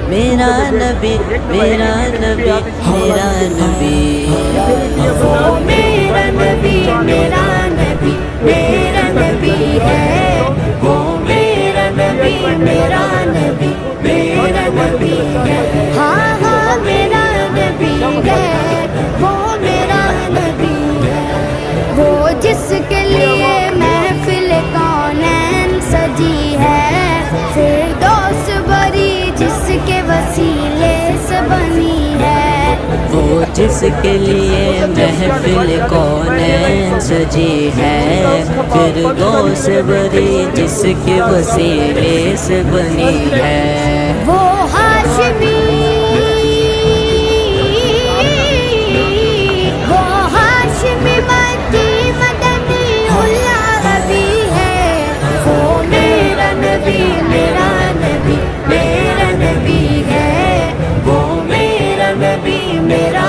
میرا نبی میرا نبی میرا نبی، وہ میرا نبی میرا نبی میرا نبی ہے، وہ میرا نبی میرا نبی میرا نبی ہے، ہاں ہاں میرا نبی ہے، وہ میرا نبی ہے، وہ جس کے لیے محفل کونین سجی ہے، فردوس بری جس کے وسیلے سے بنی ہے، وہ جس کے لیے محفل کونین سجی ہے، فردوس بری جس کے وسیلے سے بنی ہے، وہ ہاشمی مکی مدنی العربی ہے، وہ میرا نبی میرا نبی میرا نبی ہے، وہ میرا نبی میرا